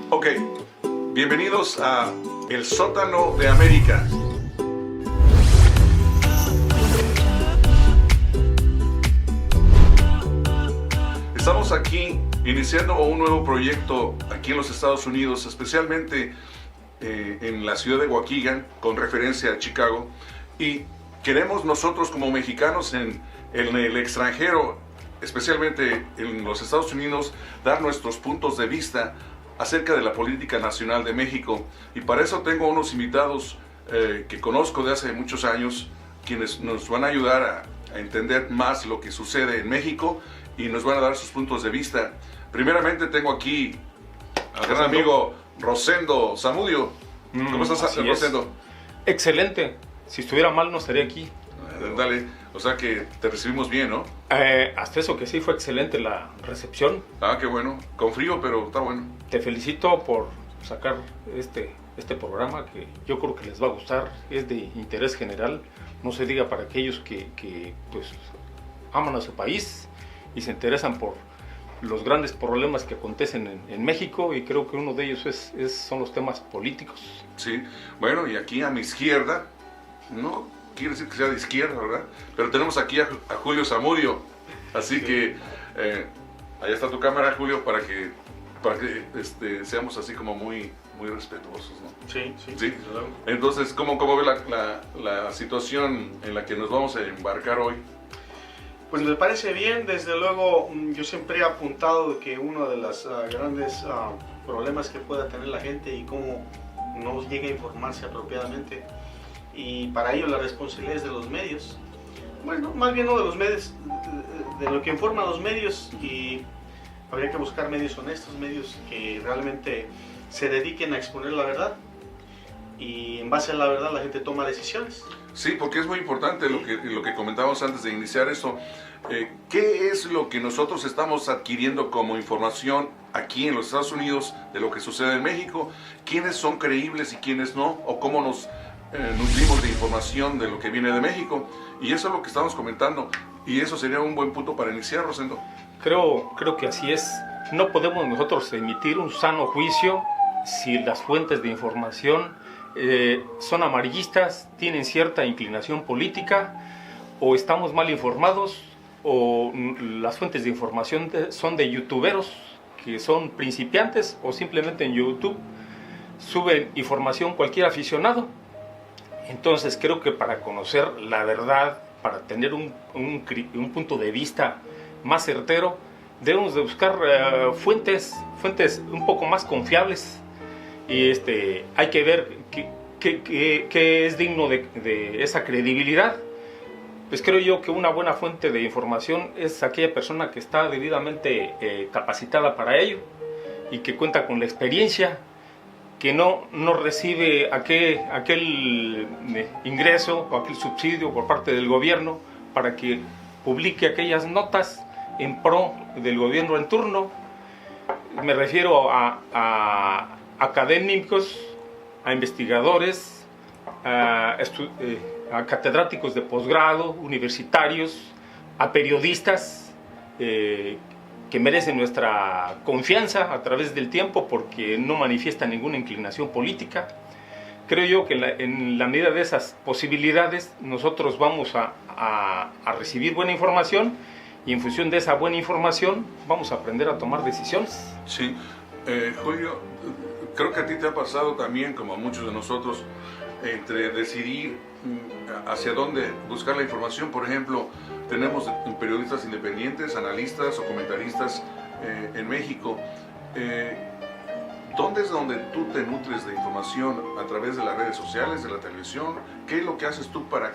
Ok, bienvenidos a El Sótano de América. Estamos aquí iniciando un nuevo proyecto aquí en los Estados Unidos, especialmente en la ciudad de Waukegan, con referencia a Chicago, y queremos nosotros como mexicanos en el extranjero, especialmente en los Estados Unidos, dar nuestros puntos de vista acerca de la política nacional de México. Y para eso tengo unos invitados que conozco de hace muchos años, quienes nos van a ayudar a entender más lo que sucede en México y nos van a dar sus puntos de vista. Primeramente tengo aquí al gran amigo Rosendo Zamudio. ¿Cómo estás, Rosendo? Excelente. Si estuviera mal no estaría aquí. Dale, o sea que te recibimos bien, ¿no? Hasta eso que sí, fue excelente la recepción. Ah, qué bueno. Con frío, pero está bueno. Te felicito por sacar este programa que yo creo que les va a gustar. Es de interés general. No se diga para aquellos que pues aman a su país y se interesan por los grandes problemas que acontecen en México, y creo que uno de ellos son los temas políticos. Sí, bueno, y aquí a mi izquierda, no quiere decir que sea de izquierda, ¿verdad? Pero tenemos aquí a Julio Zamudio, así sí. Que allá está tu cámara, Julio, para que seamos así como muy respetuosos, ¿no? Sí. Entonces, ¿cómo ve la situación en la que nos vamos a embarcar hoy? Pues me parece bien. Desde luego yo siempre he apuntado que uno de los grandes problemas que pueda tener la gente y cómo no llega a informarse apropiadamente, y para ello la responsabilidad es de los medios. Bueno, más bien no de los medios, de lo que informan los medios, y habría que buscar medios honestos, medios que realmente se dediquen a exponer la verdad, y en base a la verdad la gente toma decisiones. Sí, porque es muy importante lo que comentábamos antes de iniciar esto. ¿Qué es lo que nosotros estamos adquiriendo como información aquí en los Estados Unidos de lo que sucede en México? ¿Quiénes son creíbles y quiénes no? ¿O cómo nos nutrimos de información de lo que viene de México? Y eso es lo que estamos comentando. Y eso sería un buen punto para iniciar, Rosendo. Creo que así es. No podemos nosotros emitir un sano juicio si las fuentes de información son amarillistas, tienen cierta inclinación política, o estamos mal informados, o las fuentes de información son de youtuberos que son principiantes, o simplemente en YouTube suben información cualquier aficionado. Entonces creo que para conocer la verdad, para tener un punto de vista más certero, debemos de buscar fuentes un poco más confiables. Y hay que ver qué es digno de esa credibilidad. Pues creo yo que una buena fuente de información es aquella persona que está debidamente capacitada para ello y que cuenta con la experiencia, que no recibe aquel ingreso o aquel subsidio por parte del gobierno para que publique aquellas notas en pro del gobierno en turno. Me refiero a académicos, a investigadores, a catedráticos de posgrado, universitarios, a periodistas que merecen nuestra confianza a través del tiempo porque no manifiestan ninguna inclinación política. Creo yo que en la medida de esas posibilidades nosotros vamos a recibir buena información, y en función de esa buena información vamos a aprender a tomar decisiones. Sí, Julio, creo que a ti te ha pasado también, como a muchos de nosotros, entre decidir hacia dónde buscar la información. Por ejemplo, tenemos periodistas independientes, analistas o comentaristas en México. ¿Dónde es donde tú te nutres de información? ¿A través de las redes sociales, de la televisión? ¿Qué es lo que haces tú para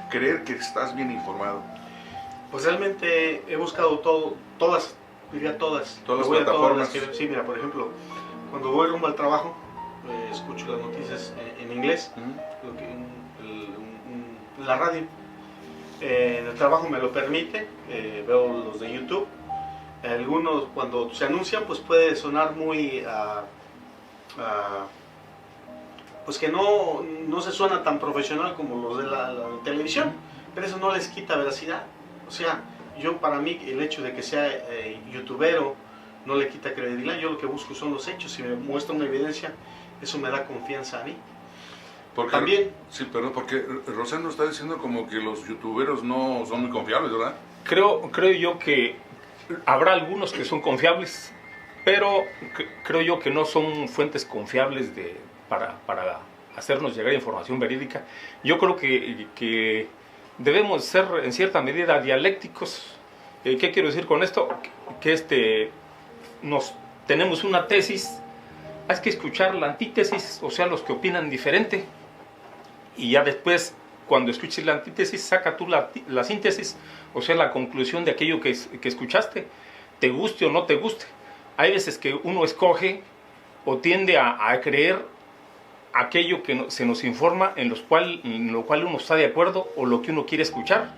creer que estás bien informado? Pues realmente he buscado todas las plataformas. Sí, mira, por ejemplo, cuando voy rumbo al trabajo, escucho las noticias en inglés, la radio. En el trabajo me lo permite, veo los de YouTube. Algunos, cuando se anuncian, pues puede sonar muy pues que no se suena tan profesional como los de la televisión, pero eso no les quita veracidad. O sea, para mí el hecho de que sea youtubero no le quita credibilidad. Yo lo que busco son los hechos. Si me muestra una evidencia, eso me da confianza a mí. Porque, También... Sí, perdón, porque Rosendo está diciendo como que los youtuberos no son muy confiables, ¿verdad? Creo yo que habrá algunos que son confiables, pero creo yo que no son fuentes confiables para hacernos llegar información verídica. Yo creo que debemos ser en cierta medida dialécticos. ¿Qué quiero decir con esto? Que tenemos una tesis, hay que escuchar la antítesis, o sea, los que opinan diferente, y ya después, cuando escuches la antítesis, saca tú la síntesis, o sea, la conclusión de aquello que escuchaste, te guste o no te guste. Hay veces que uno escoge o tiende a creer aquello que se nos informa, en lo cual uno está de acuerdo o lo que uno quiere escuchar.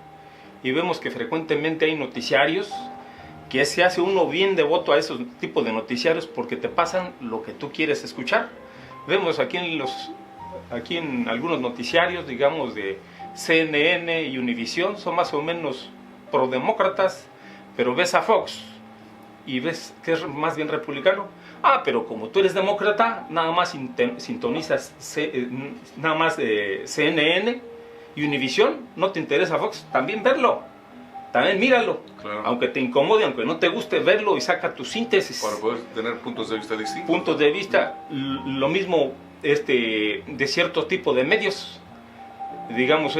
Y vemos que frecuentemente hay noticiarios que se hace uno bien devoto a esos tipos de noticiarios porque te pasan lo que tú quieres escuchar. Vemos aquí en algunos noticiarios, digamos, de CNN y Univisión, son más o menos prodemócratas, pero ves a Fox y ves que es más bien republicano. Pero como tú eres demócrata, nada más sintonizas nada más CNN y Univisión, no te interesa Fox, también verlo, también míralo, Claro. aunque te incomode, aunque no te guste verlo, y saca tu síntesis. Para poder tener puntos de vista distintos. Puntos de vista, lo mismo de cierto tipo de medios. Digamos,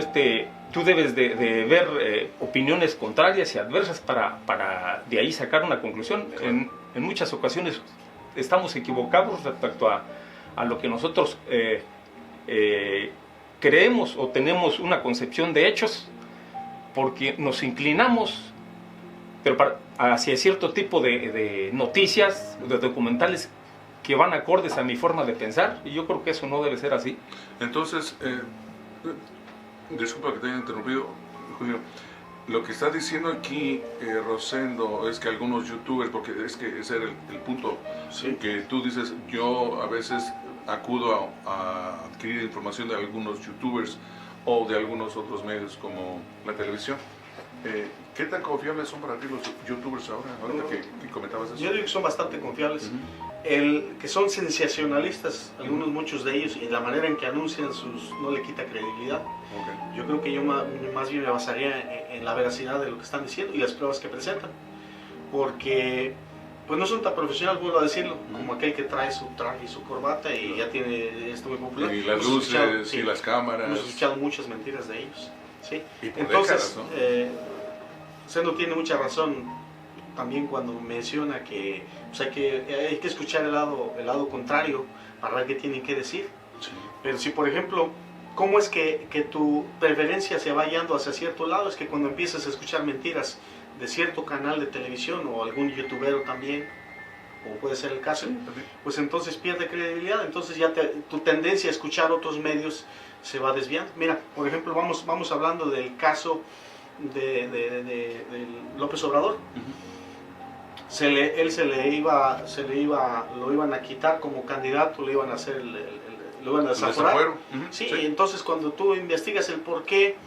tú debes de ver opiniones contrarias y adversas para de ahí sacar una conclusión. Claro. En muchas ocasiones estamos equivocados respecto a lo que nosotros creemos o tenemos una concepción de hechos, porque nos inclinamos hacia cierto tipo de noticias, de documentales que van acordes a mi forma de pensar, y yo creo que eso no debe ser así. Entonces, disculpa que te haya interrumpido, Julio. Lo que está diciendo aquí Rosendo es que algunos youtubers, porque es que ese era el punto, Sí. que tú dices, yo a veces acudo a adquirir información de algunos youtubers o de algunos otros medios como la televisión. ¿Qué tan confiables son para ti los youtubers ahora? Ahorita que comentabas eso. Yo digo que son bastante confiables. Ujú. Que son sensacionalistas, muchos de ellos, y la manera en que anuncian no le quita credibilidad. Ok. Yo creo que yo más bien me basaría en la veracidad de lo que están diciendo y las pruebas que presentan. Porque pues no son tan profesionales, vuelvo a decirlo, como aquel que trae su traje y su corbata y ya tiene esto muy popular. Y las Hemos escuchado- luces sí, y las cámaras. Hemos escuchado muchas mentiras de ellos. ¿Sí? Y por Entonces, décadas, ¿no? Sendo tiene mucha razón también cuando menciona que pues hay que escuchar el lado contrario para ver qué tienen que decir. Sí. Pero si, por ejemplo, ¿cómo es que tu preferencia se va yendo hacia cierto lado? Es que cuando empiezas a escuchar mentiras de cierto canal de televisión o algún youtubero también, como puede ser el caso, pues entonces pierde credibilidad, entonces ya tu tendencia a escuchar otros medios se va desviando. Mira, por ejemplo, vamos hablando del caso de López Obrador. Lo iban a quitar como candidato, lo iban a hacer, lo iban a desaforar. Desafuero. Sí, entonces cuando tú investigas el por qué,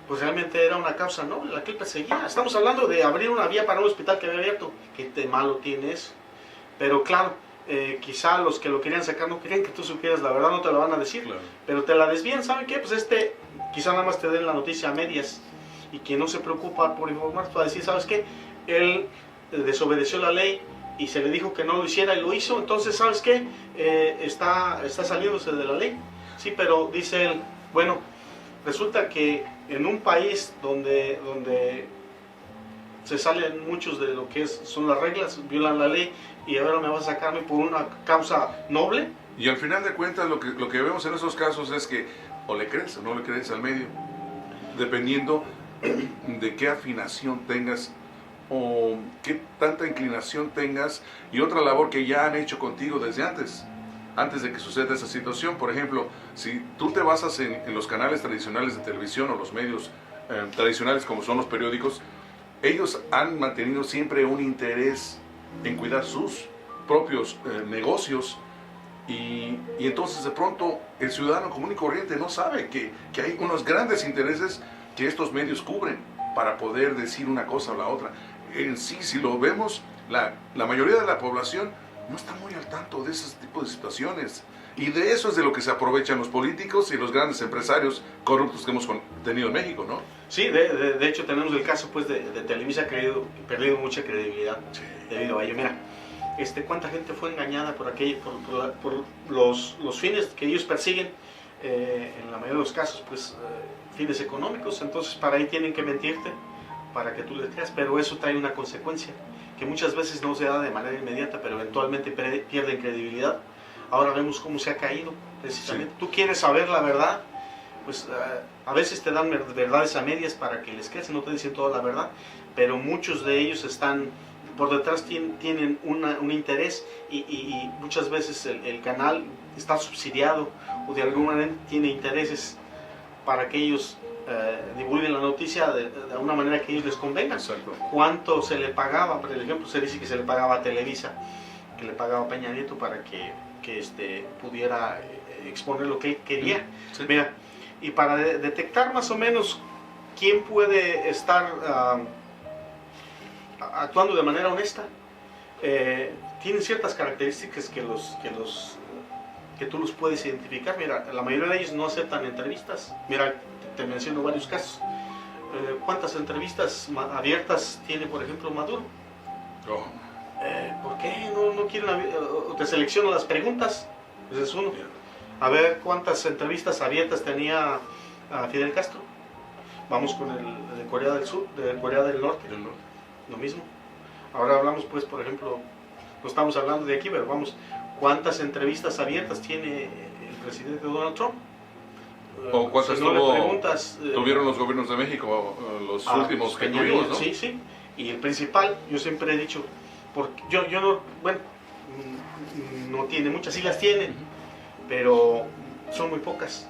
pues realmente era una causa, ¿no? La que perseguía. Estamos hablando de abrir una vía para un hospital que había abierto. ¿Qué de malo tiene eso? Pero claro, quizá los que lo querían sacar no querían que tú supieras la verdad, no te lo van a decir. Claro. Pero te la desvían, ¿saben qué? Pues quizá nada más te den la noticia a medias. Y quien no se preocupa por informar, va a decir, ¿sabes qué? Él desobedeció la ley y se le dijo que no lo hiciera y lo hizo, entonces, ¿sabes qué? Está saliéndose de la ley. Sí, pero dice él, bueno, resulta que en un país donde se salen muchos de lo que son las reglas, violan la ley, y ahora me vas a sacarme por una causa noble. Y al final de cuentas lo que vemos en esos casos es que o le crees o no le crees al medio, dependiendo de qué afinación tengas o qué tanta inclinación tengas, y otra labor que ya han hecho contigo desde antes de que suceda esa situación. Por ejemplo, si tú te basas en los canales tradicionales de televisión o los medios tradicionales como son los periódicos, ellos han mantenido siempre un interés en cuidar sus propios negocios, y entonces de pronto el ciudadano común y corriente no sabe que hay unos grandes intereses que estos medios cubren para poder decir una cosa o la otra. En sí, si lo vemos, la mayoría de la población no está muy al tanto de ese tipo de situaciones. Y de eso es de lo que se aprovechan los políticos y los grandes empresarios corruptos que hemos tenido en México, ¿no? Sí, de hecho tenemos el caso pues de Televisa, que ha perdido mucha credibilidad debido a ello. Mira, cuánta gente fue engañada por los fines que ellos persiguen, en la mayoría de los casos, pues fines económicos. Entonces para ahí tienen que mentirte para que tú les creas, pero eso trae una consecuencia que muchas veces no se da de manera inmediata, pero eventualmente pierden credibilidad. Ahora vemos cómo se ha caído, precisamente. Sí. Tú quieres saber la verdad, pues a veces te dan verdades a medias para que les creas, no te dicen toda la verdad, pero muchos de ellos están por detrás, tienen un interés, y muchas veces el canal está subsidiado o de alguna manera tiene intereses para que ellos divulguen la noticia de una manera que a ellos les convenga. Exacto. ¿Cuánto se le pagaba? Por ejemplo, se dice que se le pagaba a Televisa, que le pagaba a Peña Nieto para que pudiera exponer lo que él quería. Sí. Mira, y para detectar más o menos quién puede estar actuando de manera honesta, tienen ciertas características que tú los puedes identificar. Mira, la mayoría de ellos no aceptan entrevistas. Mira, te menciono varios casos. ¿Cuántas entrevistas abiertas tiene, por ejemplo, Maduro? Oh. ¿Por qué no quieren o te selecciono las preguntas? Ese es uno. A ver cuántas entrevistas abiertas tenía Fidel Castro. Vamos con el de Corea del Sur, de Corea del Norte. Lo mismo. Ahora hablamos, pues, por ejemplo, no estamos hablando de aquí, pero vamos, ¿cuántas entrevistas abiertas tiene el presidente Donald Trump? ¿O cuántas si no le preguntas, tuvieron los gobiernos de México, los últimos que tuvimos, ¿no? Sí, sí. Y el principal, yo siempre he dicho, porque yo no, bueno, no tiene muchas, sí las tiene, pero son muy pocas.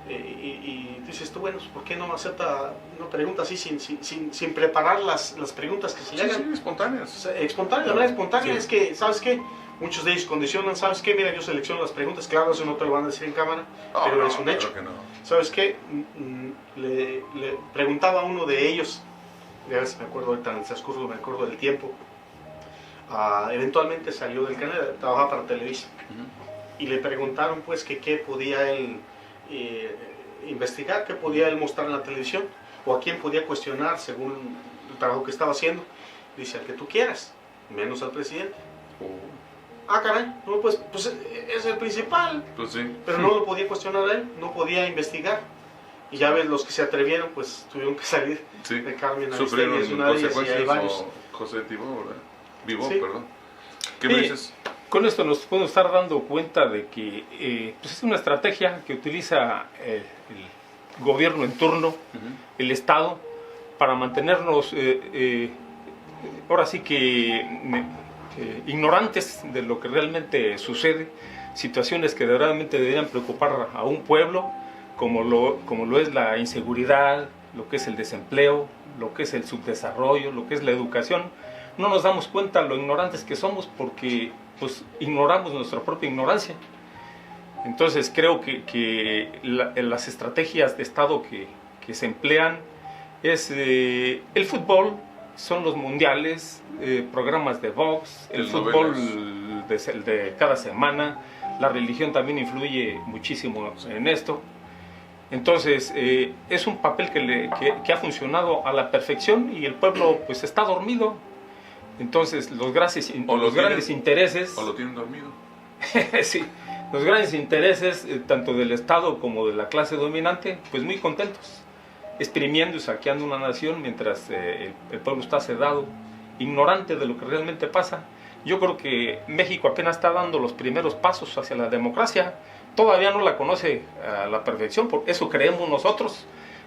Y dices tú, bueno, ¿por qué no acepta una pregunta así sin preparar las preguntas que se le hagan? Sí, espontáneas. Espontáneas, la verdad espontánea, sí. Es que, ¿sabes qué? Muchos de ellos condicionan, ¿sabes qué? Mira, yo selecciono las preguntas, claro, eso no te lo van a decir en cámara, pero es un hecho. Claro que no. ¿Sabes qué? Le preguntaba a uno de ellos, ya ves, me acuerdo ahorita en el transcurso, me acuerdo del tiempo, eventualmente salió del canal, trabajaba para Televisa, y le preguntaron pues que qué podía él investigar, qué podía él mostrar en la televisión, o a quién podía cuestionar según el trabajo que estaba haciendo. Dice, al que tú quieras, menos al presidente. Ah, caray, no, pues es el principal. Pues sí. Pero no lo podía cuestionar a él, no podía investigar. Y ya ves, los que se atrevieron, pues tuvieron que salir. Sí. De Carmen Sufrieron Aristegui, es una de ellas, y hay varios. o José Tibó, ¿verdad? Vivó, Sí. perdón. ¿Qué me dices? Con esto nos podemos estar dando cuenta de que pues es una estrategia que utiliza el gobierno en turno, el Estado, para mantenernos ahora sí que ignorantes de lo que realmente sucede, situaciones que realmente deberían preocupar a un pueblo, como lo es la inseguridad, lo que es el desempleo, lo que es el subdesarrollo, lo que es la educación. No nos damos cuenta lo ignorantes que somos porque pues ignoramos nuestra propia ignorancia. Entonces creo que las estrategias de Estado que se emplean es el fútbol, son los mundiales, programas de box, el fútbol de cada semana. La religión también influye muchísimo en esto. Entonces es un papel que ha funcionado a la perfección y el pueblo pues está dormido. Entonces los grandes intereses... O lo tienen dormido. Sí, los grandes intereses, tanto del Estado como de la clase dominante, pues muy contentos, exprimiendo y saqueando una nación mientras el pueblo está sedado, ignorante de lo que realmente pasa. Yo creo que México apenas está dando los primeros pasos hacia la democracia, todavía no la conoce a la perfección, por eso creemos nosotros,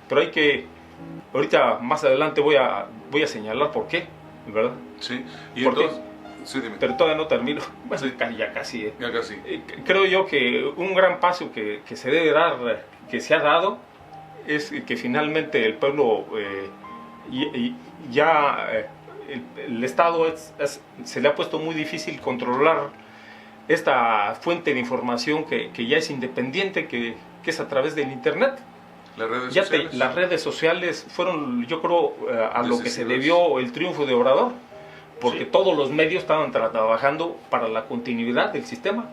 pero hay que, ahorita más adelante voy a señalar por qué, ¿verdad? Sí, y ¿Por entonces... Sí, dime. Pero todavía no termino, bueno, Sí. ya casi. Ya casi. Creo yo que un gran paso que se debe dar, que se ha dado, es que finalmente el pueblo el Estado se le ha puesto muy difícil controlar esta fuente de información que ya es independiente, que es a través del Internet. Las redes sociales. Las redes sociales fueron, yo creo, a lo que se Decisivas. debió el triunfo de Obrador, porque todos los medios estaban trabajando para la continuidad del sistema.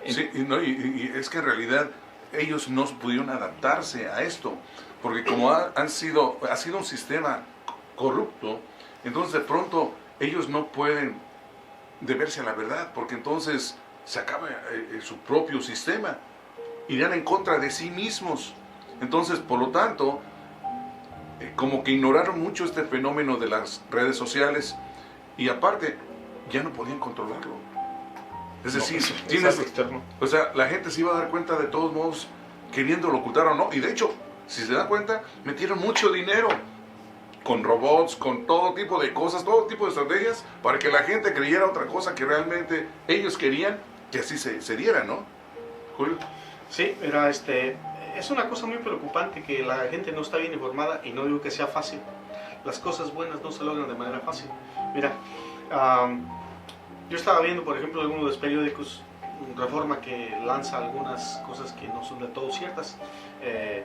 Sí, y es que en realidad ellos no pudieron adaptarse a esto, porque como ha sido un sistema corrupto, entonces de pronto ellos no pueden deberse a la verdad, porque entonces se acaba su propio sistema, irán en contra de sí mismos. Entonces, por lo tanto, como que ignoraron mucho este fenómeno de las redes sociales, y aparte ya no podían controlarlo. Es decir, o sea, la gente se iba a dar cuenta de todos modos, queriéndolo ocultar o no, y de hecho, si se dan cuenta, metieron mucho dinero con robots, con todo tipo de cosas, todo tipo de estrategias, para que la gente creyera otra cosa que realmente ellos querían que así se diera, ¿no? Julio. Sí, mira, es una cosa muy preocupante que la gente no está bien informada, y no digo que sea fácil. Las cosas buenas no se logran de manera fácil. Mira, yo estaba viendo, por ejemplo, algunos de los periódicos Reforma, que lanza algunas cosas que no son de todo ciertas.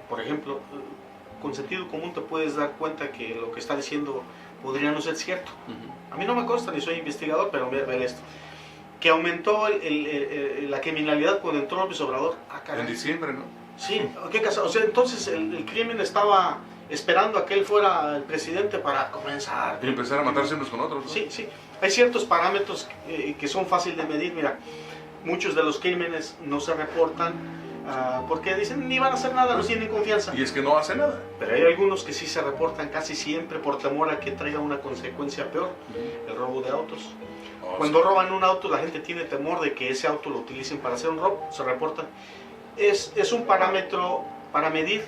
Por ejemplo, con sentido común te puedes dar cuenta que lo que está diciendo podría no ser cierto. A mí no me consta, ni soy investigador, pero ver esto. Que aumentó la criminalidad cuando entró López Obrador. En diciembre, ¿no? Sí, ¿qué caso? O sea, entonces el crimen estaba esperando a que él fuera el presidente para comenzar. Y empezar a matarse unos con otros, ¿no? Sí, sí. Hay ciertos parámetros que son fáciles de medir. Mira, muchos de los crímenes no se reportan porque dicen ni van a hacer nada, no tienen confianza. Y es que no hace nada. Pero hay algunos que sí se reportan casi siempre por temor a que traiga una consecuencia peor. El robo de autos. Cuando roban un auto, la gente tiene temor de que ese auto lo utilicen para hacer un robo, se reporta. Es un parámetro para medir.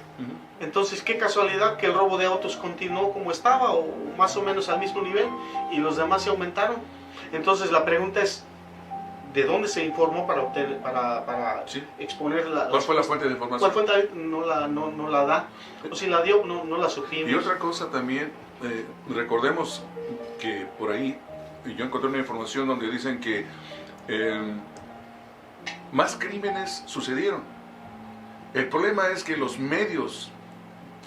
Entonces, qué casualidad que el robo de autos continuó como estaba, o más o menos al mismo nivel, y los demás se aumentaron. Entonces, la pregunta es, ¿de dónde se informó para obtener, para exponer la... ¿Cuál fue la fuente de información? ¿Cuál fuente? No la da. O si la dio, no la supimos. Y otra cosa también, recordemos que por ahí yo encontré una información donde dicen que más crímenes sucedieron. El problema es que los medios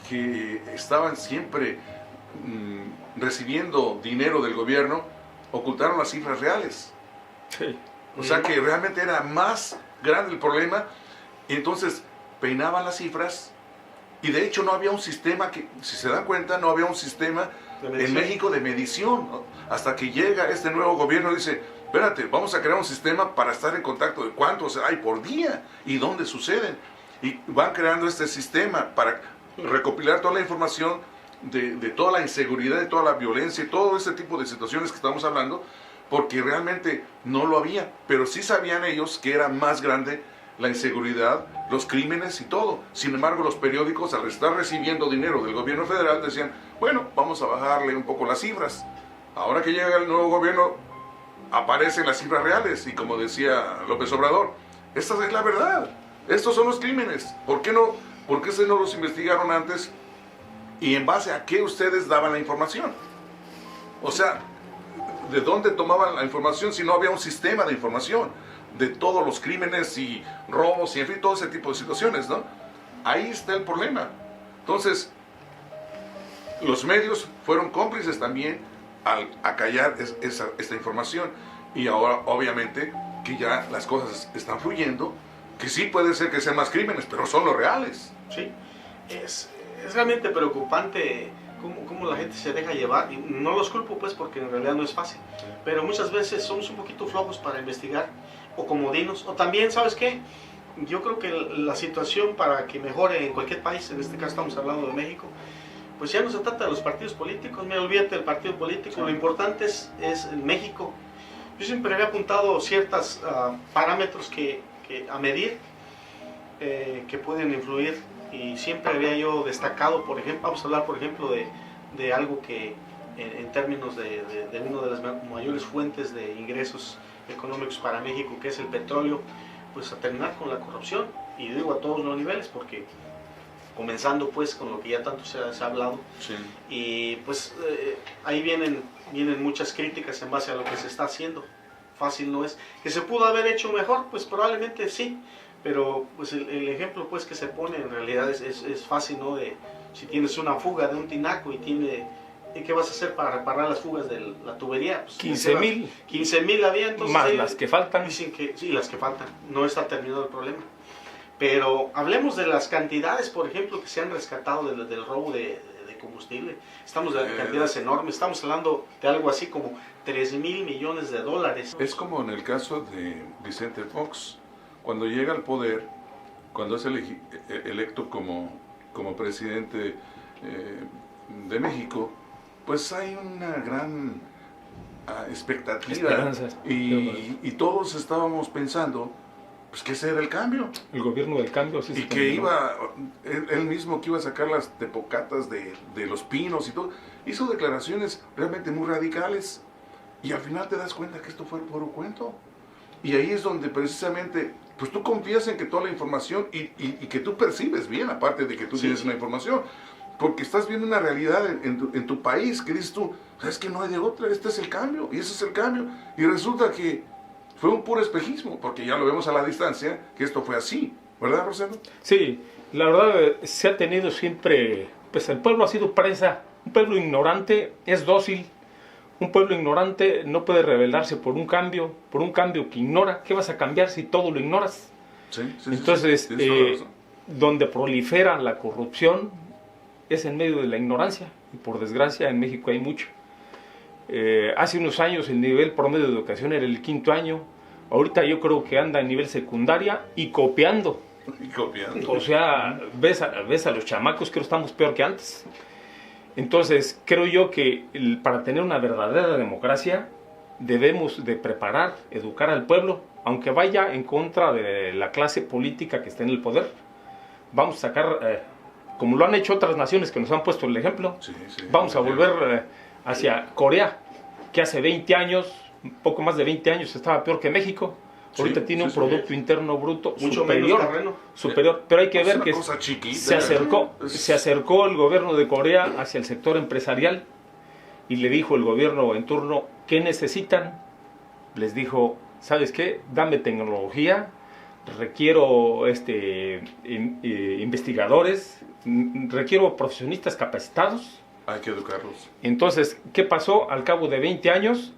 que estaban siempre recibiendo dinero del gobierno ocultaron las cifras reales. Sí. O sea que realmente era más grande el problema, y entonces peinaban las cifras, y de hecho no había un sistema, que, si se dan cuenta, no había un sistema en México de medición, ¿no? Hasta que llega este nuevo gobierno y dice, espérate, vamos a crear un sistema para estar en contacto de cuántos hay por día y dónde suceden. Y van creando este sistema para recopilar toda la información de toda la inseguridad, de toda la violencia y todo ese tipo de situaciones que estamos hablando, porque realmente no lo había, pero sí sabían ellos que era más grande la inseguridad, los crímenes y todo. Sin embargo, los periódicos, al estar recibiendo dinero del gobierno federal, decían, bueno, vamos a bajarle un poco las cifras. Ahora que llega el nuevo gobierno, aparecen las cifras reales, y como decía López Obrador, esta es la verdad, estos son los crímenes. ¿Por qué no los investigaron antes? ¿Y en base a qué ustedes daban la información? O sea, ¿de dónde tomaban la información si no había un sistema de información de todos los crímenes y robos y en fin, todo ese tipo de situaciones, ¿no? Ahí está el problema. Entonces, los medios fueron cómplices también al acallar esta información, y ahora obviamente que ya las cosas están fluyendo, que sí puede ser que sean más crímenes, pero son los reales. Sí, es realmente preocupante cómo la gente se deja llevar, y no los culpo pues porque en realidad no es fácil, pero muchas veces somos un poquito flojos para investigar, o comodinos, o también, ¿sabes qué? Yo creo que la situación para que mejore en cualquier país, en este caso estamos hablando de México, pues ya no se trata de los partidos políticos, me olvídate del partido político, sí. Lo importante es en México. Yo siempre había apuntado ciertos parámetros a medir, que pueden influir, y siempre había yo destacado, por ejemplo, vamos a hablar por ejemplo de algo que en términos de una de las mayores fuentes de ingresos económicos para México, que es el petróleo, pues a terminar con la corrupción, y digo a todos los niveles, porque comenzando pues con lo que ya tanto se ha hablado, sí. Y pues ahí vienen muchas críticas en base a lo que se está haciendo. Fácil no es. ¿Que se pudo haber hecho mejor? Pues probablemente sí, pero pues el ejemplo pues que se pone en realidad es fácil, ¿no? Si tienes una fuga de un tinaco y tiene ¿Y qué vas a hacer para reparar las fugas de la tubería? Pues, 15,000. 15,000 había, entonces... Más las que faltan. Dicen que sí, las que faltan. No está terminado el problema. Pero hablemos de las cantidades, por ejemplo, que se han rescatado del robo de combustible. Estamos de cantidades enormes. Estamos hablando de algo así como 3,000 millones de dólares. Es como en el caso de Vicente Fox, cuando llega al poder, cuando es electo como presidente de México, pues hay una gran expectativa y todos estábamos pensando pues que ese era el cambio. El gobierno del cambio, sí. Y que él mismo que iba a sacar las tepocatas de Los Pinos y todo, hizo declaraciones realmente muy radicales y al final te das cuenta que esto fue puro cuento. Y ahí es donde precisamente pues tú confías en que toda la información y que tú percibes bien, aparte de que tú tienes una información, porque estás viendo una realidad en tu país que dices tú, es que no hay de otra, este es el cambio, y ese es el cambio, y resulta que fue un puro espejismo, porque ya lo vemos a la distancia, que esto fue así, ¿verdad, Rosendo? Sí, la verdad se ha tenido siempre, pues el pueblo ha sido presa, un pueblo ignorante es dócil, un pueblo ignorante no puede rebelarse por un cambio que ignora. ¿Qué vas a cambiar si todo lo ignoras? Sí, entonces, donde prolifera la corrupción es en medio de la ignorancia, y por desgracia en México hay mucho. Hace unos años el nivel promedio de educación era el 5º año, ahorita yo creo que anda en nivel secundaria y copiando. O sea, ves a los chamacos, creo que estamos peor que antes. Entonces, creo yo que para tener una verdadera democracia debemos de preparar, educar al pueblo, aunque vaya en contra de la clase política que esté en el poder. Vamos a sacar, como lo han hecho otras naciones que nos han puesto el ejemplo, vamos a volver hacia Corea, que hace 20 años, un poco más de 20 años, estaba peor que México. Ahorita tiene un Producto Interno Bruto mucho superior, pero hay que ver que se acercó el gobierno de Corea hacia el sector empresarial y le dijo el gobierno en turno, ¿qué necesitan? Les dijo, ¿sabes qué? Dame tecnología, requiero investigadores, requiero profesionistas capacitados. Hay que educarlos. Entonces, ¿qué pasó? Al cabo de 20 años,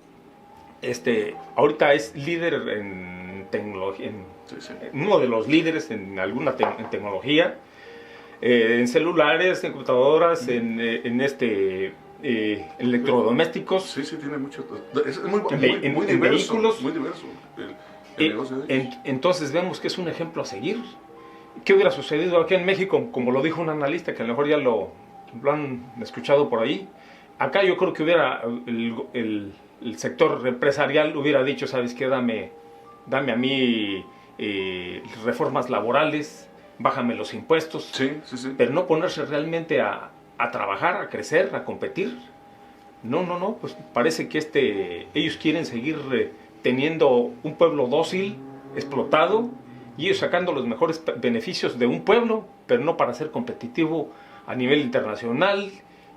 ahorita es líder en tecnología, uno de los líderes en alguna en tecnología, en celulares, en computadoras, en electrodomésticos. Sí, tiene mucho. Es muy diverso, en vehículos. Muy diverso entonces vemos que es un ejemplo a seguir. ¿Qué hubiera sucedido aquí en México? Como lo dijo un analista, que a lo mejor ya lo han escuchado por ahí. Acá yo creo que hubiera el sector empresarial hubiera dicho, ¿sabes qué? Dame a mí reformas laborales, bájame los impuestos, pero no ponerse realmente a trabajar, a crecer, a competir. No, pues parece que ellos quieren seguir teniendo un pueblo dócil, explotado, y ellos sacando los mejores beneficios de un pueblo, pero no para ser competitivo a nivel internacional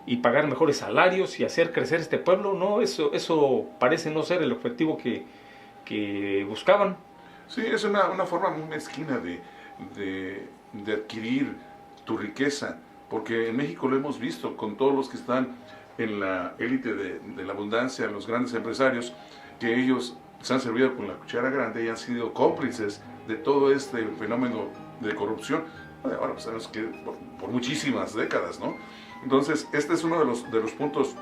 y pagar mejores salarios y hacer crecer este pueblo. No, eso parece no ser el objetivo que buscaban. Sí, es una forma muy mezquina de adquirir tu riqueza, porque en México lo hemos visto con todos los que están en la élite de la abundancia, los grandes empresarios, que ellos se han servido con la cuchara grande y han sido cómplices de todo este fenómeno de corrupción. Ahora pues sabemos que por muchísimas décadas, ¿no? Entonces, este es uno de los puntos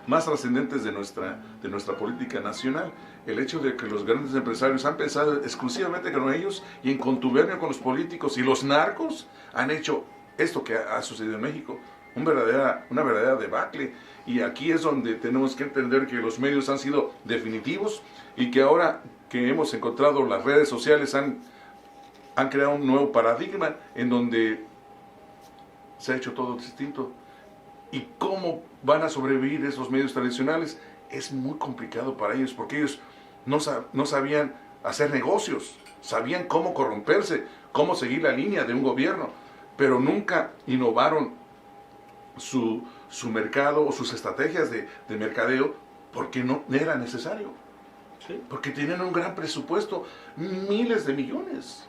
más trascendentes de nuestra política nacional, el hecho de que los grandes empresarios han pensado exclusivamente con ellos y en contubernio con los políticos y los narcos han hecho esto que ha sucedido en México, una verdadera debacle. Y aquí es donde tenemos que entender que los medios han sido definitivos y que ahora que hemos encontrado las redes sociales han creado un nuevo paradigma en donde se ha hecho todo distinto. ¿Y cómo van a sobrevivir esos medios tradicionales? Es muy complicado para ellos, porque ellos no sabían hacer negocios, sabían cómo corromperse, cómo seguir la línea de un gobierno, pero nunca innovaron su mercado o sus estrategias de mercadeo, porque no era necesario. ¿Sí? Porque tenían un gran presupuesto, miles de millones.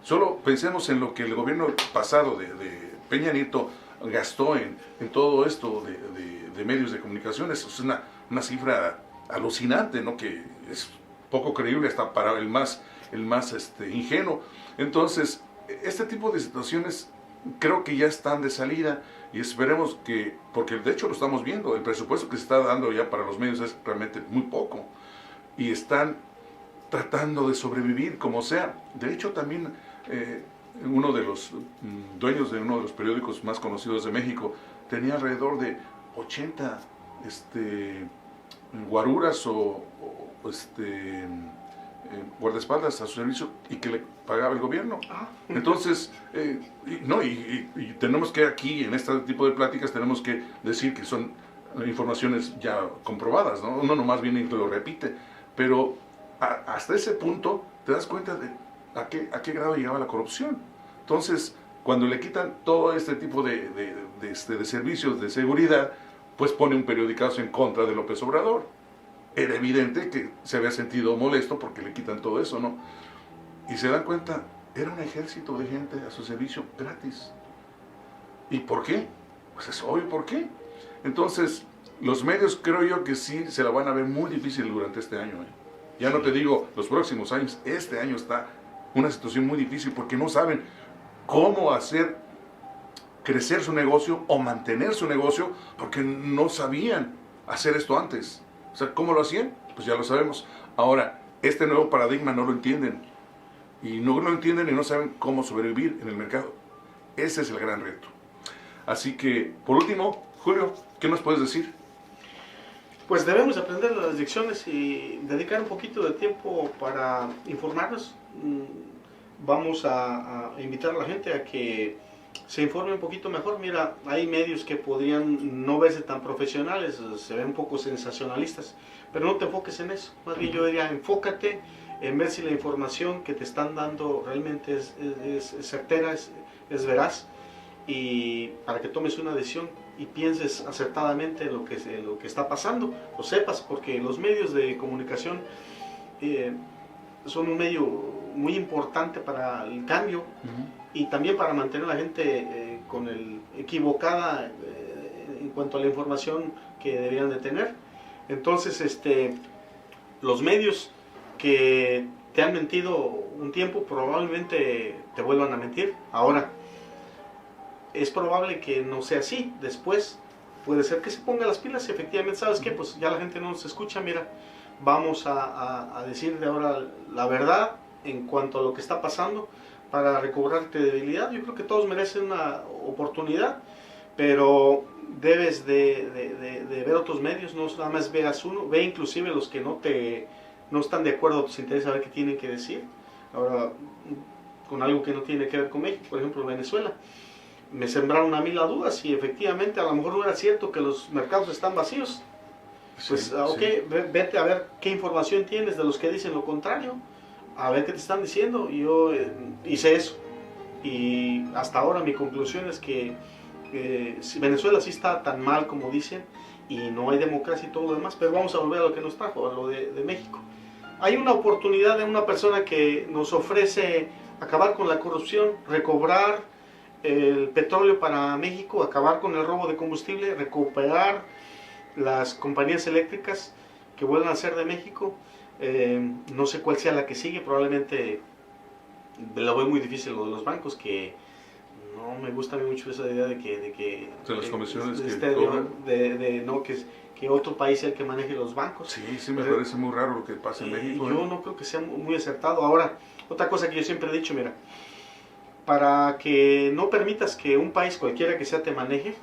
Solo pensemos en lo que el gobierno pasado de Peña Nieto gastó en todo esto de medios de comunicación. Es una cifra alucinante, ¿no? Que es poco creíble hasta para el más ingenuo. Entonces, este tipo de situaciones creo que ya están de salida y esperemos que, porque de hecho lo estamos viendo, el presupuesto que se está dando ya para los medios es realmente muy poco y están tratando de sobrevivir como sea. De hecho, también uno de los dueños de uno de los periódicos más conocidos de México tenía alrededor de 80 guaruras o guardaespaldas a su servicio y que le pagaba el gobierno. Entonces, y tenemos que aquí, en este tipo de pláticas, tenemos que decir que son informaciones ya comprobadas, ¿no? Uno nomás viene y lo repite, pero hasta ese punto te das cuenta de a qué grado llegaba la corrupción. Entonces, cuando le quitan todo este tipo de servicios de seguridad, pues pone un periodicazo en contra de López Obrador. Era evidente que se había sentido molesto porque le quitan todo eso, ¿no? Y se dan cuenta, era un ejército de gente a su servicio gratis. ¿Y por qué? Pues es obvio por qué. Entonces, los medios creo yo que sí se la van a ver muy difícil durante este año, ¿eh? Ya no te digo los próximos años, este año está una situación muy difícil porque no saben cómo hacer crecer su negocio o mantener su negocio porque no sabían hacer esto antes. O sea, ¿cómo lo hacían? Pues ya lo sabemos. Ahora, este nuevo paradigma no lo entienden. Y no lo entienden y no saben cómo sobrevivir en el mercado. Ese es el gran reto. Así que, por último, Julio, ¿qué nos puedes decir? Pues debemos aprender las lecciones y dedicar un poquito de tiempo para informarnos. Vamos a invitar a la gente a que se informe un poquito mejor. Mira, hay medios que podrían no verse tan profesionales, se ven un poco sensacionalistas, pero no te enfoques en eso. Más bien yo diría, enfócate en ver si la información que te están dando realmente es certera, es veraz, y para que tomes una decisión y pienses acertadamente lo que está pasando, lo sepas, porque los medios de comunicación son un medio muy importante para el cambio y también para mantener a la gente equivocada en cuanto a la información que deberían de tener. Entonces, los medios que te han mentido un tiempo probablemente te vuelvan a mentir. Ahora, es probable que no sea así. Después puede ser que se ponga las pilas y efectivamente, ¿sabes qué? Pues ya la gente no nos escucha, mira, vamos a decir de ahora la verdad en cuanto a lo que está pasando para recobrar credibilidad. Yo creo que todos merecen una oportunidad, pero debes de ver otros medios, no nada más veas uno, ve inclusive los que no están de acuerdo a tus intereses, a ver qué tienen que decir. Ahora, con algo que no tiene que ver con México, por ejemplo Venezuela, me sembraron a mí la duda si efectivamente a lo mejor no era cierto que los mercados están vacíos. Pues Sí, ok, sí. vete a ver qué información tienes de los que dicen lo contrario, a ver qué te están diciendo. Y yo hice eso y hasta ahora mi conclusión es que si Venezuela sí está tan mal como dicen y no hay democracia y todo lo demás, pero vamos a volver a lo que nos trajo, a lo de México. Hay una oportunidad de una persona que nos ofrece acabar con la corrupción, recobrar el petróleo para México, acabar con el robo de combustible, recuperar las compañías eléctricas que vuelvan a ser de México. No sé cuál sea la que sigue, probablemente la veo muy difícil lo de los bancos, que no me gusta a mí mucho esa idea de las comisiones que otro país sea el que maneje los bancos. Sí, me parece muy raro lo que pasa en México. Yo no creo que sea muy acertado. Ahora, otra cosa que yo siempre he dicho, mira, para que no permitas que un país cualquiera que sea te maneje,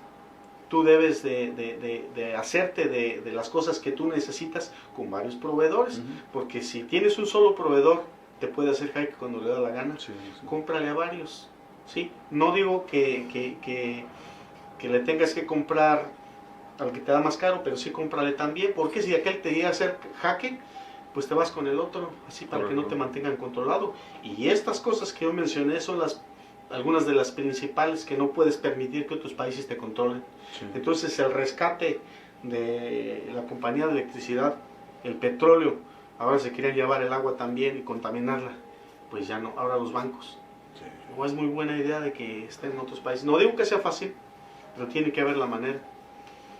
tú debes de hacerte de las cosas que tú necesitas con varios proveedores, porque si tienes un solo proveedor, te puede hacer jaque cuando le da la gana. Sí. Cómprale a varios, ¿sí? No digo que le tengas que comprar al que te da más caro, pero sí cómprale también, porque si aquel te llega a hacer jaque, pues te vas con el otro, así para que no te mantengan controlado. Y estas cosas que yo mencioné son algunas de las principales que no puedes permitir que otros países te controlen. Sí. Entonces el rescate de la compañía de electricidad, el petróleo, ahora se quieren llevar el agua también y contaminarla, pues ya no, ahora los bancos. Sí. No es muy buena idea de que estén en otros países. No digo que sea fácil, pero tiene que haber la manera.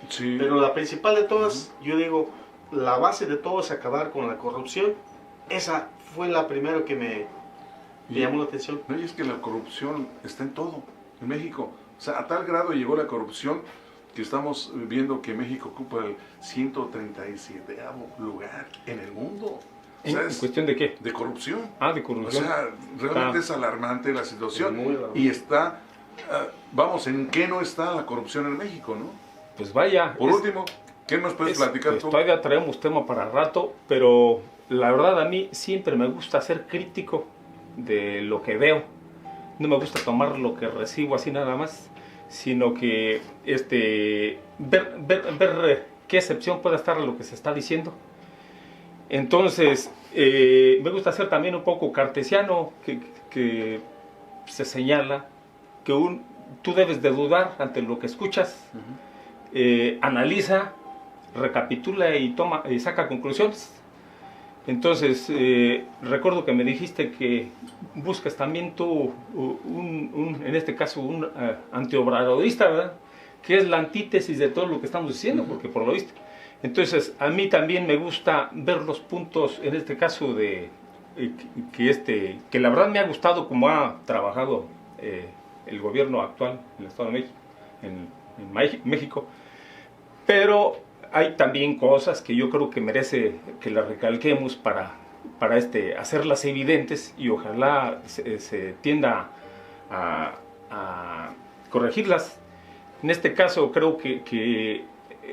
Sí. Pero la principal de todas, yo digo, la base de todo es acabar con la corrupción. Esa fue la primera que me llamó la atención. No, y es que la corrupción está en todo, en México. O sea, a tal grado llegó la corrupción que estamos viendo que México ocupa el 137º lugar en el mundo. O sea, ¿En cuestión de qué? de corrupción. Ah, de O corrupción. sea, realmente es alarmante la situación. Es muy alarmante. Y está, vamos, ¿en qué no está la corrupción en México, no? Pues vaya. Por último, ¿qué nos puedes platicar tú? Todavía traemos tema para rato, pero la verdad a mí siempre me gusta ser crítico de lo que veo. No me gusta tomar lo que recibo así nada más, sino que ver qué excepción puede estar a lo que se está diciendo. Entonces, me gusta ser también un poco cartesiano, que se señala que tú debes de dudar ante lo que escuchas, analiza, recapitula y saca conclusiones. Entonces, recuerdo que me dijiste que buscas también tú, en este caso, un antiobradorista, ¿verdad? Que es la antítesis de todo lo que estamos diciendo, porque por lo visto. Entonces, a mí también me gusta ver los puntos, en este caso, que la verdad me ha gustado cómo ha trabajado el gobierno actual en el Estado de México, en México, pero hay también cosas que yo creo que merece que las recalquemos para hacerlas evidentes y ojalá se tienda a corregirlas. En este caso creo que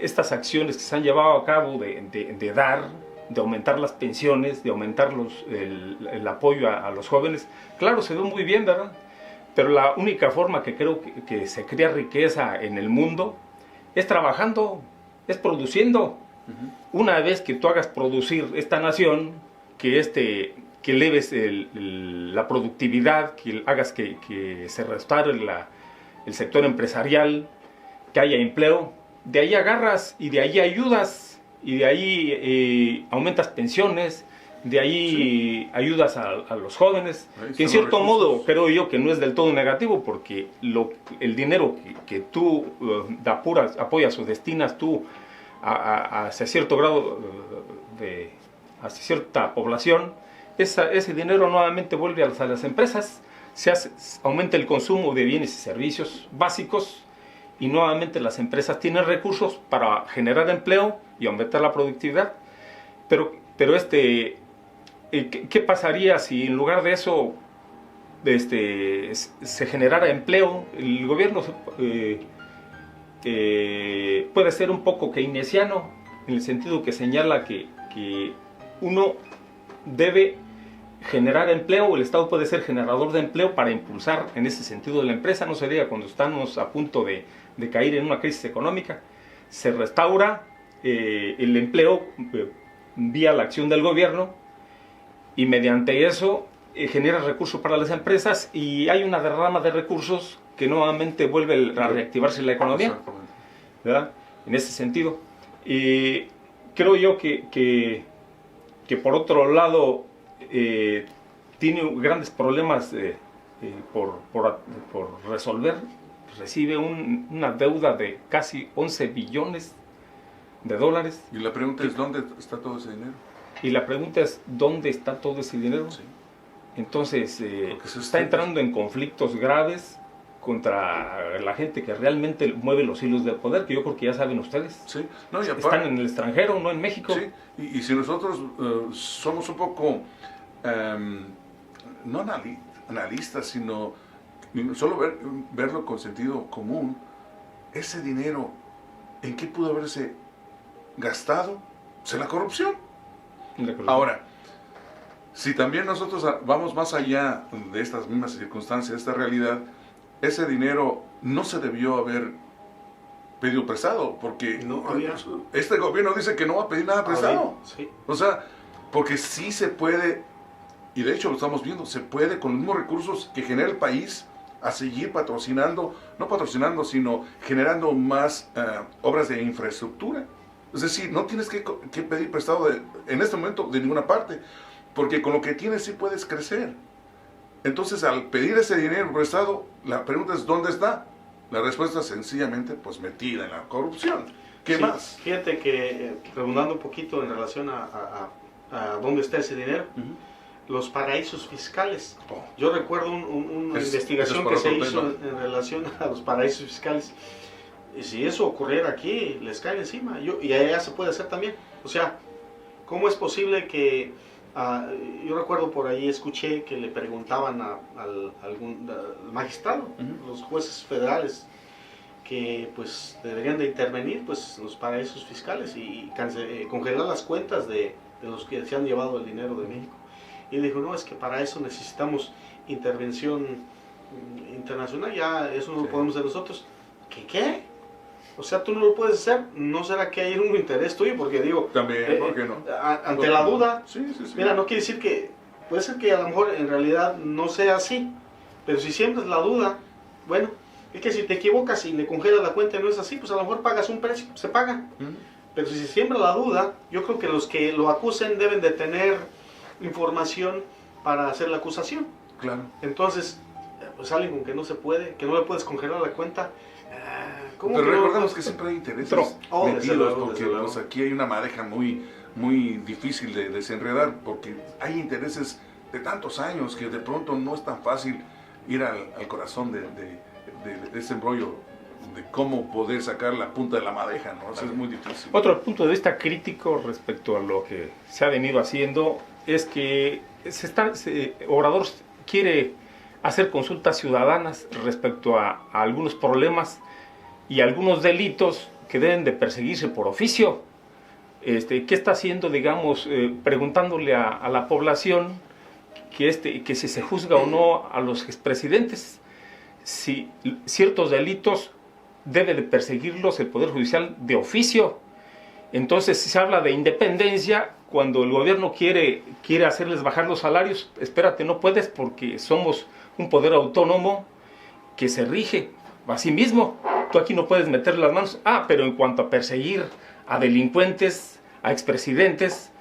estas acciones que se han llevado a cabo de aumentar las pensiones, de aumentar el apoyo a los jóvenes, claro, se ve muy bien, ¿verdad? Pero la única forma que creo que se crea riqueza en el mundo es trabajando, es produciendo. Una vez que tú hagas producir esta nación, que eleves la productividad, que hagas que se restaure el sector empresarial, que haya empleo, de ahí agarras y de ahí ayudas y de ahí aumentas pensiones, de ahí ayudas a los jóvenes, que en cierto modo creo yo que no es del todo negativo, porque el dinero que tú apoyas o destinas tú hacia cierto grado hacia cierta población, ese dinero nuevamente vuelve a las empresas, aumenta el consumo de bienes y servicios básicos, y nuevamente las empresas tienen recursos para generar empleo y aumentar la productividad. Pero ¿qué pasaría si en lugar de eso se generara empleo? El gobierno puede ser un poco keynesiano, en el sentido que señala que uno debe generar empleo, el Estado puede ser generador de empleo para impulsar en ese sentido la empresa. No se diga cuando estamos a punto de caer en una crisis económica, se restaura el empleo vía la acción del gobierno, y mediante eso genera recursos para las empresas, y hay una derrama de recursos que nuevamente vuelve a reactivarse la economía, ¿verdad? En ese sentido. Creo yo que por otro lado tiene grandes problemas por resolver. Recibe una deuda de casi 11 billones de dólares. Y la pregunta es, ¿dónde está todo ese dinero? Y la pregunta es, ¿dónde está todo ese dinero? Sí. Entonces, está entrando en conflictos graves contra la gente que realmente mueve los hilos del poder, que yo creo que ya saben ustedes. Sí. No, y están en el extranjero, no en México. Sí. Y si nosotros somos un poco, no analistas, sino solo verlo con sentido común, ese dinero, ¿en qué pudo haberse gastado? Pues en la corrupción. Ahora, si también nosotros vamos más allá de estas mismas circunstancias, de esta realidad, ese dinero no se debió haber pedido prestado, porque este gobierno dice que no va a pedir nada prestado. Sí. O sea, porque sí se puede, y de hecho lo estamos viendo, se puede con los mismos recursos que genera el país a seguir sino generando más obras de infraestructura. Es decir, no tienes que pedir prestado en este momento de ninguna parte, porque con lo que tienes sí puedes crecer. Entonces, al pedir ese dinero prestado, la pregunta es, ¿dónde está? La respuesta es sencillamente pues metida en la corrupción. ¿Qué Sí, más? Fíjate que, preguntando un poquito en relación a dónde está ese dinero, los paraísos fiscales. Oh. Yo recuerdo una investigación eso que es se para otro hizo tema. en relación a los paraísos fiscales. Y si eso ocurriera aquí, les cae encima. Y allá se puede hacer también. O sea, ¿cómo es posible que... yo recuerdo por ahí, escuché que le preguntaban al magistrado, los jueces federales, que pues deberían de intervenir pues los paraísos fiscales y congelar las cuentas de los que se han llevado el dinero de México. Y dijo, no, es que para eso necesitamos intervención internacional, ya eso no lo podemos hacer nosotros. ¿Qué? O sea, tú no lo puedes hacer, ¿no será que hay un interés tuyo? Porque digo, También, ¿por qué no? Ante la duda, sí. mira, no quiere decir que, puede ser que a lo mejor en realidad no sea así, pero si siembras la duda, bueno, es que si te equivocas y le congelas la cuenta y no es así, pues a lo mejor pagas un precio, se paga. Pero si se siembra la duda, yo creo que los que lo acusen deben de tener información para hacer la acusación. Claro. Entonces, pues salen con que no se puede, que no le puedes congelar la cuenta. ¿Cómo Pero que no? recordemos que siempre hay intereses desde metidos, luego, porque desde luego. pues, aquí hay una madeja muy difícil de desenredar, porque hay intereses de tantos años que de pronto no es tan fácil ir al corazón de ese embrollo, de cómo poder sacar la punta de la madeja, ¿no? Eso es muy difícil. Otro punto de vista crítico respecto a lo que se ha venido haciendo es que Obrador quiere hacer consultas ciudadanas respecto a algunos problemas y algunos delitos que deben de perseguirse por oficio. ¿Qué está haciendo, digamos, preguntándole a la población que si se juzga o no a los expresidentes? Si ciertos delitos debe de perseguirlos el Poder Judicial de oficio. Entonces, si se habla de independencia, cuando el gobierno quiere hacerles bajar los salarios, espérate, no puedes porque somos un poder autónomo que se rige a sí mismo. Tú aquí no puedes meter las manos. Pero en cuanto a perseguir a delincuentes, a expresidentes,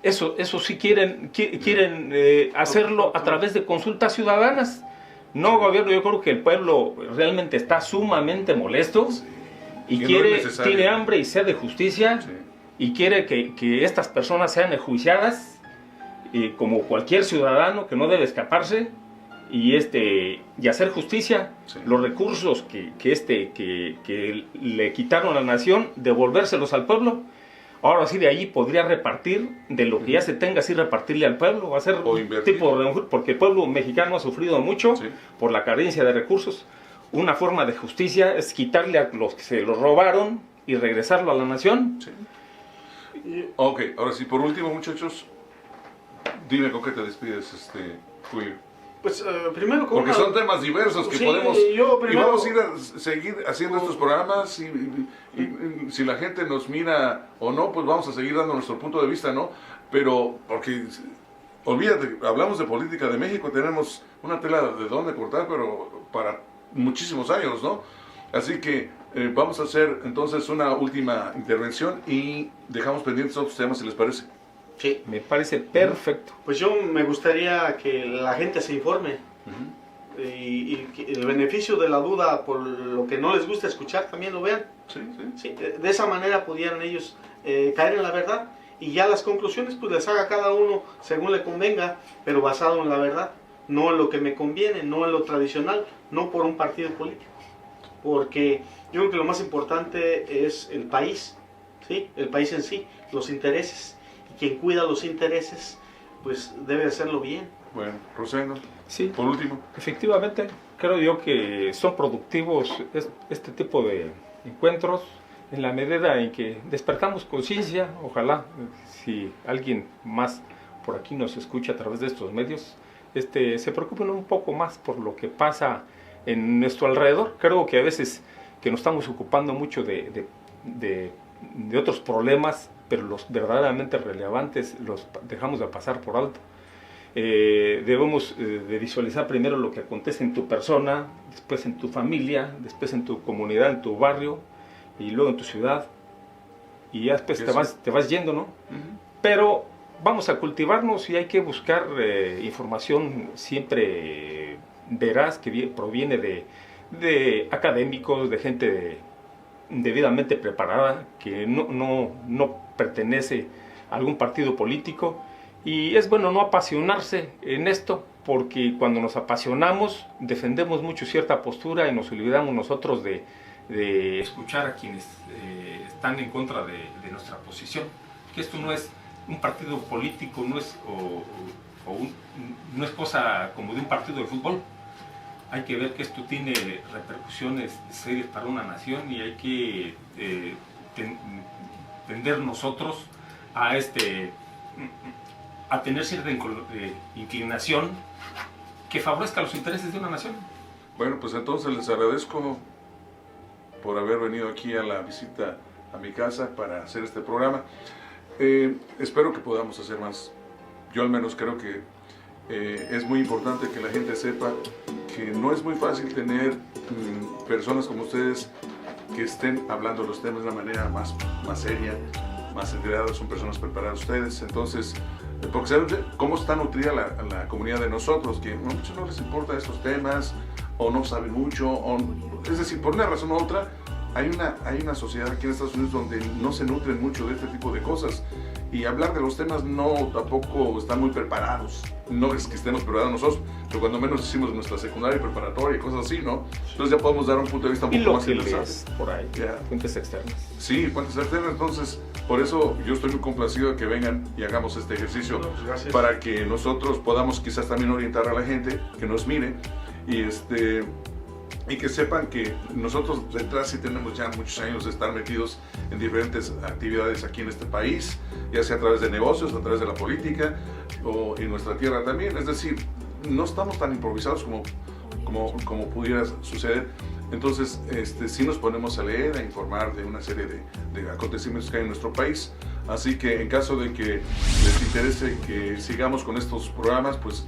eso sí quieren hacerlo a través de consultas ciudadanas. No, gobierno, yo creo que el pueblo realmente está sumamente molesto y tiene hambre y sed de justicia y quiere que estas personas sean enjuiciadas como cualquier ciudadano que no debe escaparse y hacer justicia. Los recursos que le quitaron a la nación, devolvérselos al pueblo. Ahora sí, de allí podría repartir, de lo que ya se tenga, así repartirle al pueblo, va a ser un tipo de, porque el pueblo mexicano ha sufrido mucho por la carencia de recursos. Una forma de justicia es quitarle a los que se lo robaron y regresarlo a la nación. Ok, ahora sí, por último, muchachos, dime con qué te despides, Julio. Pues primero porque son temas diversos que podemos y vamos a ir a seguir haciendo estos programas y si la gente nos mira o no, pues vamos a seguir dando nuestro punto de vista, ¿no? Pero porque olvídate, hablamos de política de México, tenemos una tela de dónde cortar, pero para muchísimos años, ¿no? Así que vamos a hacer entonces una última intervención y dejamos pendientes otros temas, si les parece. Sí. Me parece perfecto. Pues yo me gustaría que la gente se informe y que el beneficio de la duda por lo que no les gusta escuchar también lo vean. Sí, de esa manera pudieran ellos caer en la verdad y ya las conclusiones pues les haga cada uno según le convenga, pero basado en la verdad, no en lo que me conviene, no en lo tradicional, no por un partido político. Porque yo creo que lo más importante es el país, ¿sí? El país en sí, los intereses. Quien cuida los intereses, pues debe hacerlo bien. Bueno, Rosendo, sí, por último. Efectivamente, creo yo que son productivos este tipo de encuentros en la medida en que despertamos conciencia. Ojalá, si alguien más por aquí nos escucha a través de estos medios, se preocupen un poco más por lo que pasa en nuestro alrededor. Creo que a veces que nos estamos ocupando mucho de otros problemas, pero los verdaderamente relevantes los dejamos de pasar por alto. Debemos de visualizar primero lo que acontece en tu persona, después en tu familia, después en tu comunidad, en tu barrio, y luego en tu ciudad, y ya después te vas yendo, ¿no? Pero vamos a cultivarnos y hay que buscar información siempre veraz que proviene de académicos, de gente debidamente preparada, que no pertenece a algún partido político. Y es bueno no apasionarse en esto, porque cuando nos apasionamos defendemos mucho cierta postura y nos olvidamos nosotros de escuchar a quienes están en contra de nuestra posición. Que esto no es un partido político, no es cosa como de un partido de fútbol. Hay que ver que esto tiene repercusiones serias para una nación y hay que tender nosotros a tener cierta inclinación que favorezca los intereses de una nación. Bueno, pues entonces les agradezco por haber venido aquí a la visita a mi casa para hacer este programa. Espero que podamos hacer más. Yo al menos creo que es muy importante que la gente sepa que no es muy fácil tener personas como ustedes que estén hablando de los temas de una manera más seria, más enterada. Son personas preparadas ustedes. Entonces, porque saben cómo está nutrida la comunidad de nosotros, que a muchos no les importan estos temas, o no saben mucho, es decir, por una razón u otra, hay una sociedad aquí en Estados Unidos donde no se nutren mucho de este tipo de cosas, y hablar de los temas tampoco están muy preparados. No es que estemos preparados nosotros, pero cuando menos hicimos nuestra secundaria y preparatoria y cosas así, ¿no? Entonces ya podemos dar un punto de vista un poco más interesante. Por ahí, fuentes externas. Sí, fuentes externas. Entonces, por eso yo estoy muy complacido de que vengan y hagamos este ejercicio, para que nosotros podamos quizás también orientar a la gente que nos mire y que sepan que nosotros detrás sí tenemos ya muchos años de estar metidos en diferentes actividades aquí en este país, ya sea a través de negocios, a través de la política o en nuestra tierra también. Es decir, no estamos tan improvisados como pudiera suceder. Entonces, sí nos ponemos a leer, a informar de una serie de acontecimientos que hay en nuestro país. Así que en caso de que les interese que sigamos con estos programas, pues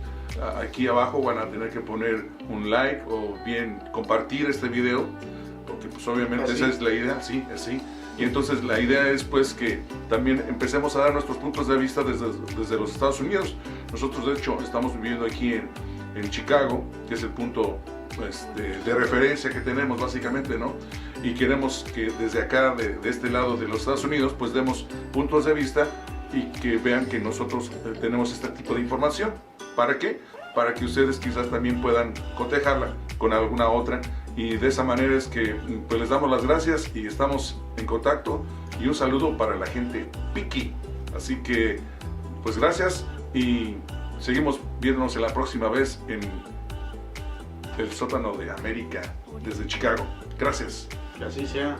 aquí abajo van a tener que poner un like o bien compartir este video, porque pues obviamente esa es la idea, sí, así. Y entonces la idea es pues que también empecemos a dar nuestros puntos de vista desde los Estados Unidos. Nosotros de hecho estamos viviendo aquí en Chicago, que es el punto de referencia que tenemos básicamente, ¿no? Y queremos que desde acá, de este lado de los Estados Unidos, pues demos puntos de vista y que vean que nosotros tenemos este tipo de información. ¿Para qué? Para que ustedes quizás también puedan cotejarla con alguna otra, y de esa manera es que pues les damos las gracias y estamos en contacto, y un saludo para la gente piqui. Así que pues gracias y seguimos viéndonos en la próxima vez en el sótano de América desde Chicago. Gracias. Que así sea.